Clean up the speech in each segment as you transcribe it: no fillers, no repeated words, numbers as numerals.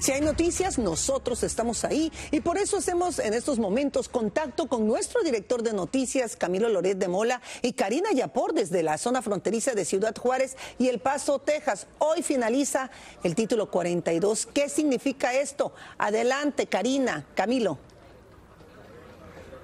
Si hay noticias, nosotros estamos ahí y por eso hacemos en estos momentos contacto con nuestro director de noticias, Camilo Loret de Mola, y Karina Yapor desde la zona fronteriza de Ciudad Juárez y El Paso, Texas. Hoy finaliza el título 42. ¿Qué significa esto? Adelante, Karina, Camilo.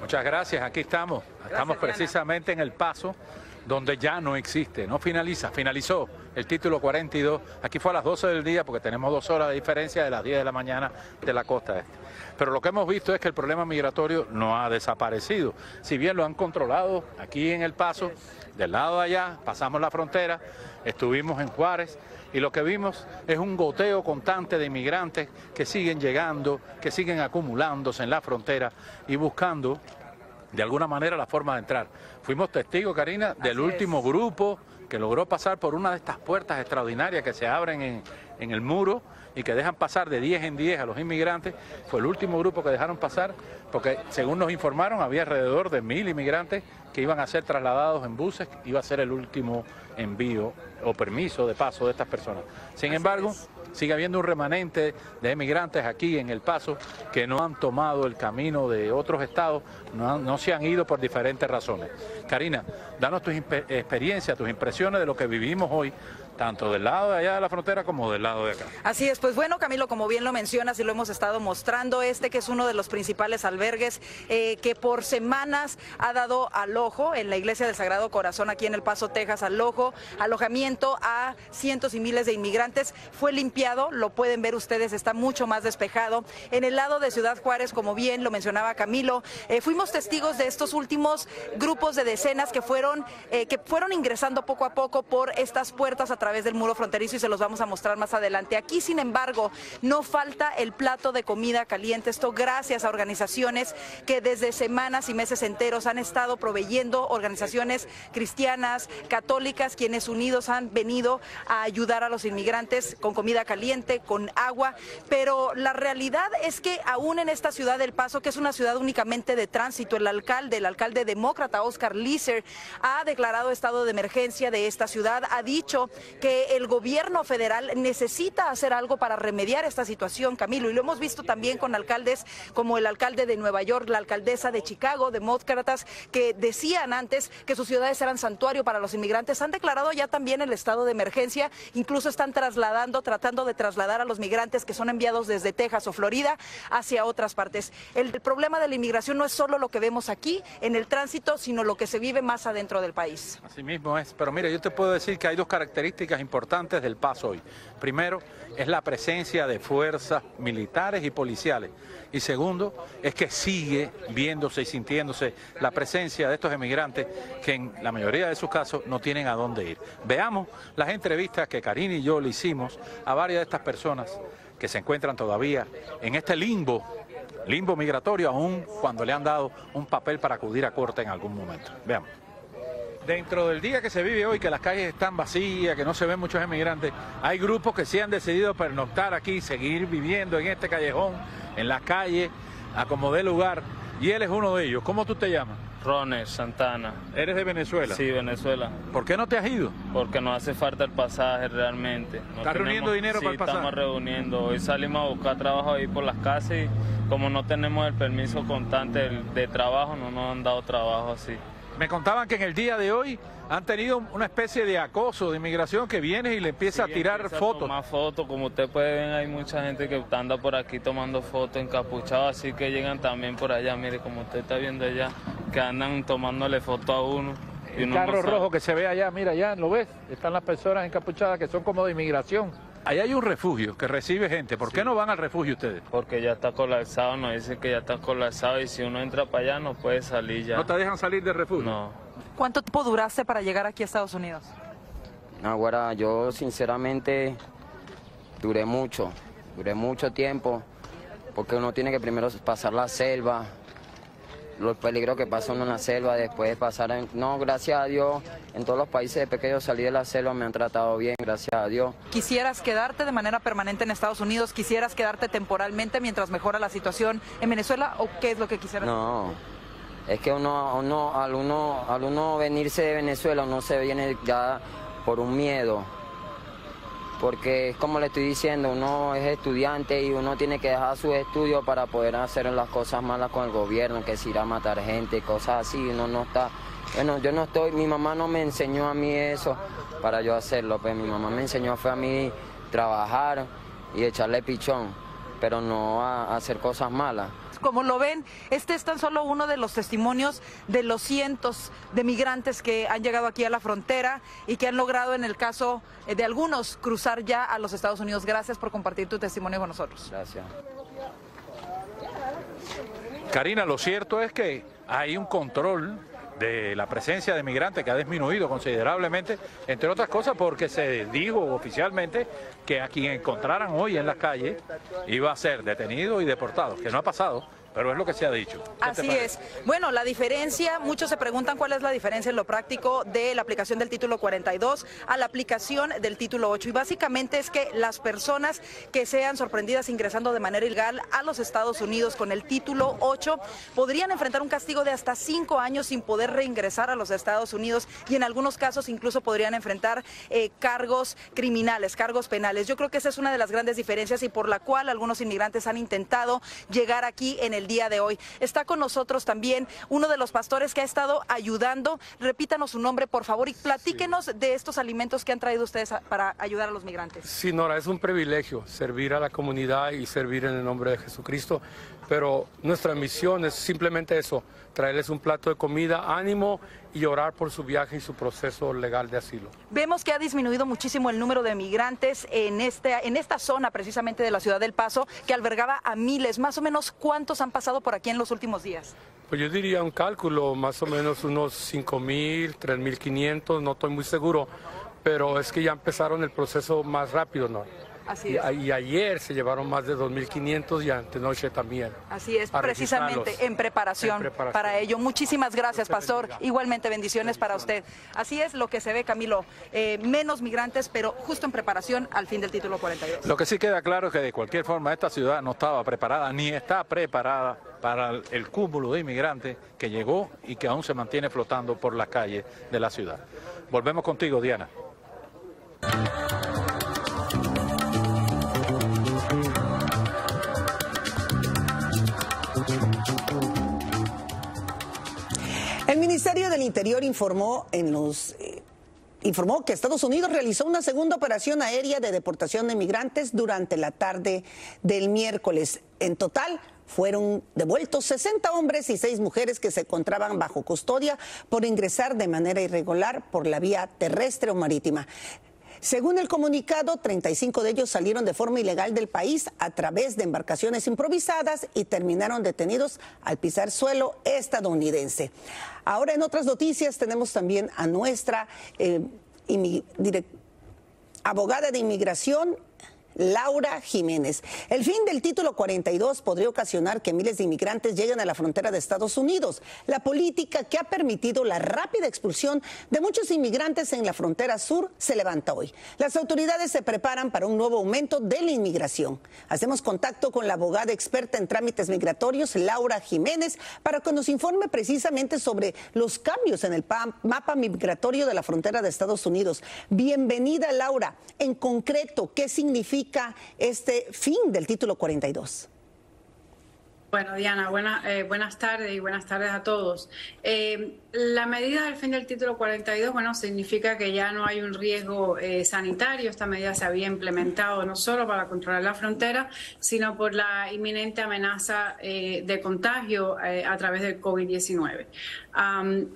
Muchas gracias, aquí estamos. Estamos precisamente en El Paso, donde ya no existe, no finaliza, finalizó el título 42. Aquí fue a las 12 del día porque tenemos 2 horas de diferencia de las 10 de la mañana de la costa este. Pero lo que hemos visto es que el problema migratorio no ha desaparecido. Si bien lo han controlado aquí en El Paso, del lado de allá, pasamos la frontera, estuvimos en Juárez y lo que vimos es un goteo constante de inmigrantes que siguen llegando, que siguen acumulándose en la frontera y buscando de alguna manera la forma de entrar. Fuimos testigos, Karina, del último grupo que logró pasar por una de estas puertas extraordinarias que se abren en el muro y que dejan pasar de 10 en 10 a los inmigrantes. Fue el último grupo que dejaron pasar porque, según nos informaron, había alrededor de 1000 inmigrantes que iban a ser trasladados en buses, iba a ser el último envío o permiso de paso de estas personas. Sin embargo, sigue habiendo un remanente de inmigrantes aquí en El Paso que no han tomado el camino de otros estados, no se han ido por diferentes razones. Karina, danos tus experiencias, tus impresiones de lo que vivimos hoy, tanto del lado de allá de la frontera como del lado de acá. Así es, pues bueno, Camilo, como bien lo mencionas y lo hemos estado mostrando, que es uno de los principales albergues que por semanas ha dado alojo en la Iglesia del Sagrado Corazón aquí en El Paso, Texas, alojamiento a cientos y miles de inmigrantes. Fue limpiado, lo pueden ver ustedes, está mucho más despejado. En el lado de Ciudad Juárez, como bien lo mencionaba Camilo, fuimos testigos de estos últimos grupos de decenas que fueron ingresando poco a poco por estas puertas a través del muro fronterizo y se los vamos a mostrar más adelante. Aquí, sin embargo, no falta el plato de comida caliente. Esto gracias a organizaciones que desde semanas y meses enteros han estado proveyendo, organizaciones cristianas, católicas, quienes unidos han venido a ayudar a los inmigrantes con comida caliente, con agua. Pero la realidad es que aún en esta ciudad del Paso, que es una ciudad únicamente de tránsito, el alcalde demócrata Oscar Lizer ha declarado estado de emergencia de esta ciudad, ha dicho que el gobierno federal necesita hacer algo para remediar esta situación, Camilo, y lo hemos visto también con alcaldes como el alcalde de Nueva York, la alcaldesa de Chicago, demócratas, que decían antes que sus ciudades eran santuario para los inmigrantes. Han declarado ya también el estado de emergencia, incluso están tratando de trasladar a los migrantes que son enviados desde Texas o Florida hacia otras partes. El problema de la inmigración no es solo lo que vemos aquí en el tránsito, sino lo que se vive más adentro del país. Así mismo es, pero mira, yo te puedo decir que hay 2 características importantes del Paso hoy. Primero, es la presencia de fuerzas militares y policiales. Y segundo, es que sigue viéndose y sintiéndose la presencia de estos emigrantes que en la mayoría de sus casos no tienen a dónde ir. Veamos las entrevistas que Karina y yo le hicimos a varias de estas personas que se encuentran todavía en este limbo migratorio, aún cuando le han dado un papel para acudir a corte en algún momento. Veamos. Dentro del día que se vive hoy, que las calles están vacías, que no se ven muchos emigrantes, hay grupos que sí han decidido pernoctar aquí, seguir viviendo en este callejón, en la calle, a como dé lugar, y él es uno de ellos. ¿Cómo tú te llamas? Ronald Santana. ¿Eres de Venezuela? Sí, Venezuela. ¿Por qué no te has ido? Porque nos hace falta el pasaje realmente. ¿Estás reuniendo dinero para el pasaje? Sí, estamos reuniendo. Hoy salimos a buscar trabajo ahí por las casas y como no tenemos el permiso constante de trabajo, no nos han dado trabajo así. Me contaban que en el día de hoy han tenido una especie de acoso de inmigración que viene y le empieza a tirar fotos. Tomar fotos, como usted puede ver, hay mucha gente que anda por aquí tomando fotos encapuchados, así que llegan también por allá, mire, como usted está viendo allá, que andan tomándole fotos a uno. El carro rojo que se ve allá, mira allá, ¿lo ves? Están las personas encapuchadas que son como de inmigración. Ahí hay un refugio que recibe gente. ¿Por qué no van al refugio ustedes? Porque ya está colapsado, nos dicen que ya está colapsado y si uno entra para allá no puede salir ya. ¿No te dejan salir del refugio? No. ¿Cuánto tiempo duraste para llegar aquí a Estados Unidos? Ahora, yo sinceramente duré mucho tiempo, porque uno tiene que primero pasar la selva, los peligros que pasa uno en la selva, después pasar No, gracias a Dios, en todos los países de pequeño salí de la selva, me han tratado bien, gracias a Dios. ¿Quisieras quedarte de manera permanente en Estados Unidos? ¿Quisieras quedarte temporalmente mientras mejora la situación en Venezuela? ¿O qué es lo que quisieras? No, es que al uno venirse de Venezuela, uno se viene ya por un miedo porque es como le estoy diciendo, uno es estudiante y uno tiene que dejar sus estudios para poder hacer las cosas malas con el gobierno, que se irá a matar gente, cosas así, uno no está... Bueno, yo no estoy, mi mamá no me enseñó a mí eso para yo hacerlo, pues mi mamá me enseñó fue a mí trabajar y echarle pichón, pero no a hacer cosas malas. Como lo ven, este es tan solo uno de los testimonios de los cientos de migrantes que han llegado aquí a la frontera y que han logrado, en el caso de algunos, cruzar ya a los Estados Unidos. Gracias por compartir tu testimonio con nosotros. Gracias. Karina, lo cierto es que hay un control de la presencia de migrantes que ha disminuido considerablemente, entre otras cosas porque se dijo oficialmente que a quien encontraran hoy en las calles iba a ser detenido y deportado, que no ha pasado, pero es lo que se ha dicho. Así es. Bueno, la diferencia, muchos se preguntan cuál es la diferencia en lo práctico de la aplicación del título 42 a la aplicación del título 8. Y básicamente es que las personas que sean sorprendidas ingresando de manera ilegal a los Estados Unidos con el título 8 podrían enfrentar un castigo de hasta 5 años sin poder reingresar a los Estados Unidos y en algunos casos incluso podrían enfrentar cargos criminales, cargos penales. Yo creo que esa es una de las grandes diferencias y por la cual algunos inmigrantes han intentado llegar aquí en el día de hoy. Está con nosotros también uno de los pastores que ha estado ayudando. Repítanos su nombre, por favor, y platíquenos de estos alimentos que han traído ustedes para ayudar a los migrantes. Sí, Nora, es un privilegio servir a la comunidad y servir en el nombre de Jesucristo, pero nuestra misión es simplemente eso, traerles un plato de comida, ánimo y orar por su viaje y su proceso legal de asilo. Vemos que ha disminuido muchísimo el número de migrantes en esta zona precisamente de la ciudad del Paso, que albergaba a miles. Más o menos, ¿cuántos han pasado por aquí en los últimos días? Pues yo diría un cálculo, más o menos unos 5,000, 3,500, no estoy muy seguro, pero es que ya empezaron el proceso más rápido, ¿no? Así es. Y ayer se llevaron más de 2,500 y antenoche también. Así es, precisamente en preparación para ello. Muchísimas gracias, pastor. Igualmente, bendiciones para usted. Así es lo que se ve, Camilo. Menos migrantes, pero justo en preparación al fin del título 42. Lo que sí queda claro es que de cualquier forma esta ciudad no estaba preparada ni está preparada para el cúmulo de inmigrantes que llegó y que aún se mantiene flotando por las calles de la ciudad. Volvemos contigo, Diana. El Ministerio del Interior informó que Estados Unidos realizó una segunda operación aérea de deportación de migrantes durante la tarde del miércoles. En total, fueron devueltos 60 hombres y 6 mujeres que se encontraban bajo custodia por ingresar de manera irregular por la vía terrestre o marítima. Según el comunicado, 35 de ellos salieron de forma ilegal del país a través de embarcaciones improvisadas y terminaron detenidos al pisar suelo estadounidense. Ahora, en otras noticias, tenemos también a nuestra abogada de inmigración, Laura Jiménez. El fin del título 42 podría ocasionar que miles de inmigrantes lleguen a la frontera de Estados Unidos. La política que ha permitido la rápida expulsión de muchos inmigrantes en la frontera sur se levanta hoy. Las autoridades se preparan para un nuevo aumento de la inmigración. Hacemos contacto con la abogada experta en trámites migratorios, Laura Jiménez, para que nos informe precisamente sobre los cambios en el mapa migratorio de la frontera de Estados Unidos. Bienvenida, Laura. En concreto, ¿qué significa este fin del título 42? Bueno, Diana, buenas tardes y buenas tardes a todos. La medida del fin del título 42, significa que ya no hay un riesgo sanitario. Esta medida se había implementado no solo para controlar la frontera, sino por la inminente amenaza de contagio a través del COVID-19.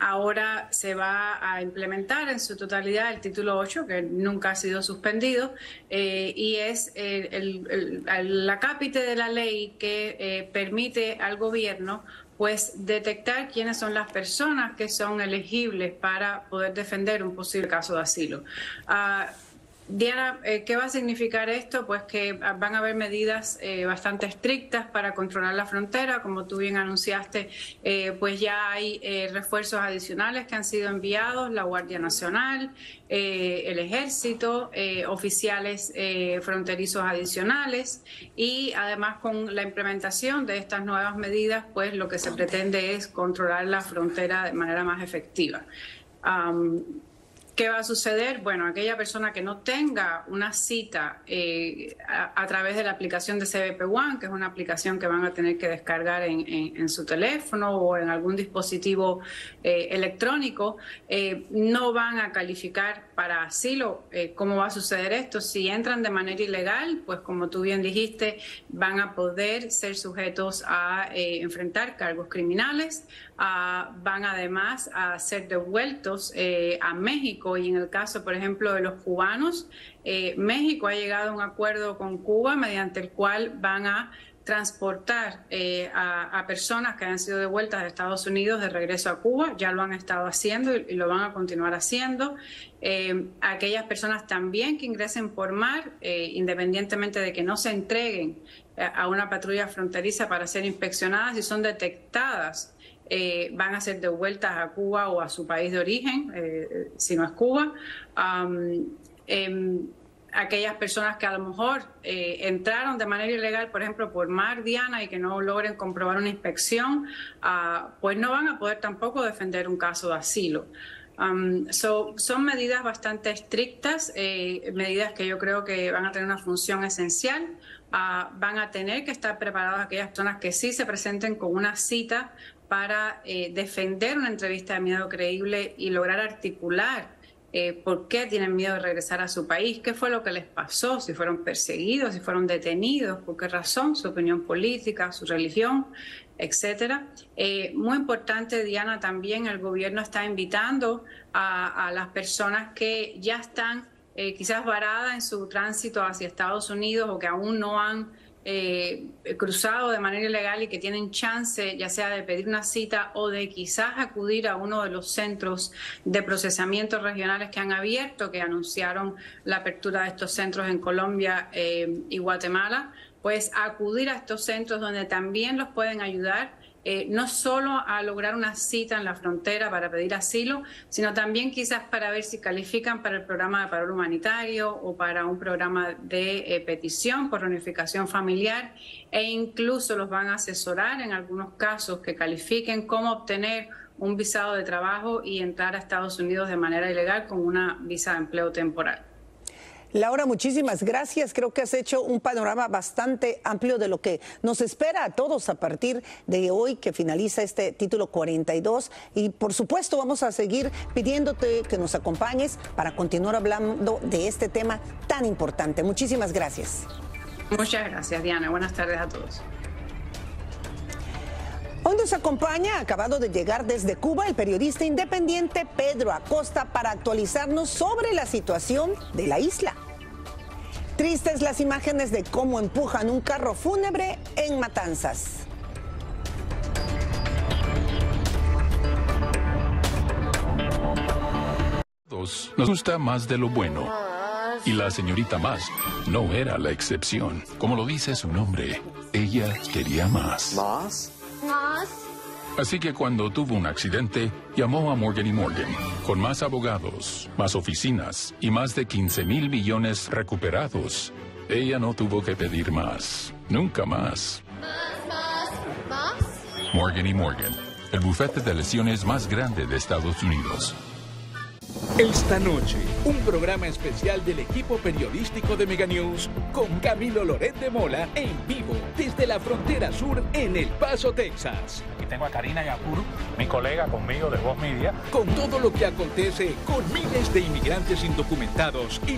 Ahora se va a implementar en su totalidad el título 8, que nunca ha sido suspendido, y es la cápite de la ley que permite al gobierno pues detectar quiénes son las personas que son elegibles para poder defender un posible caso de asilo. Diana, ¿qué va a significar esto? Pues que van a haber medidas bastante estrictas para controlar la frontera. Como tú bien anunciaste, pues ya hay refuerzos adicionales que han sido enviados, la Guardia Nacional, el Ejército, oficiales fronterizos adicionales, y además con la implementación de estas nuevas medidas, pues lo que se pretende es controlar la frontera de manera más efectiva. ¿Qué va a suceder? Bueno, aquella persona que no tenga una cita a través de la aplicación de CBP One, que es una aplicación que van a tener que descargar en su teléfono o en algún dispositivo electrónico, no van a calificar para asilo. ¿Cómo va a suceder esto? Si entran de manera ilegal, pues como tú bien dijiste, van a poder ser sujetos a enfrentar cargos criminales, van además a ser devueltos a México. Y en el caso, por ejemplo, de los cubanos, México ha llegado a un acuerdo con Cuba mediante el cual van a transportar a personas que han sido devueltas de Estados Unidos de regreso a Cuba. Ya lo han estado haciendo y lo van a continuar haciendo. Aquellas personas también que ingresen por mar, independientemente de que no se entreguen a una patrulla fronteriza para ser inspeccionadas, si son detectadas, van a ser devueltas a Cuba o a su país de origen, si no es Cuba. Aquellas personas que a lo mejor entraron de manera ilegal, por ejemplo, por mar, Diana, y que no logren comprobar una inspección, pues no van a poder tampoco defender un caso de asilo. Son medidas bastante estrictas, medidas que yo creo que van a tener una función esencial. Van a tener que estar preparadas aquellas personas que sí se presenten con una cita para defender una entrevista de miedo creíble y lograr articular por qué tienen miedo de regresar a su país, qué fue lo que les pasó, si fueron perseguidos, si fueron detenidos, por qué razón, su opinión política, su religión, etcétera. Muy importante, Diana, también el gobierno está invitando a las personas que ya están quizás varadas en su tránsito hacia Estados Unidos o que aún no han cruzado de manera ilegal y que tienen chance ya sea de pedir una cita o de quizás acudir a uno de los centros de procesamiento regionales que han abierto, que anunciaron la apertura de estos centros en Colombia y Guatemala, pues acudir a estos centros donde también los pueden ayudar no solo a lograr una cita en la frontera para pedir asilo, sino también quizás para ver si califican para el programa de paro humanitario o para un programa de petición por reunificación familiar, e incluso los van a asesorar en algunos casos que califiquen cómo obtener un visado de trabajo y entrar a Estados Unidos de manera ilegal con una visa de empleo temporal. Laura, muchísimas gracias. Creo que has hecho un panorama bastante amplio de lo que nos espera a todos a partir de hoy que finaliza este título 42. Y por supuesto vamos a seguir pidiéndote que nos acompañes para continuar hablando de este tema tan importante. Muchísimas gracias. Muchas gracias, Diana. Buenas tardes a todos. Hoy nos acompaña, acabado de llegar desde Cuba, el periodista independiente Pedro Acosta para actualizarnos sobre la situación de la isla. Tristes las imágenes de cómo empujan un carro fúnebre en Matanzas. Nos gusta más de lo bueno. Y la señorita Más no era la excepción. Como lo dice su nombre, ella quería más. ¿Más? Así que cuando tuvo un accidente, llamó a Morgan & Morgan, con más abogados, más oficinas y más de 15,000 millones recuperados. Ella no tuvo que pedir más, nunca más. ¿Más? Morgan & Morgan, el bufete de lesiones más grande de Estados Unidos. Esta noche, un programa especial del equipo periodístico de Mega News con Camilo Loret de Mola en vivo desde la frontera sur en El Paso, Texas. Y tengo a Karina Yapur, mi colega conmigo de Voz Media. Con todo lo que acontece con miles de inmigrantes indocumentados y la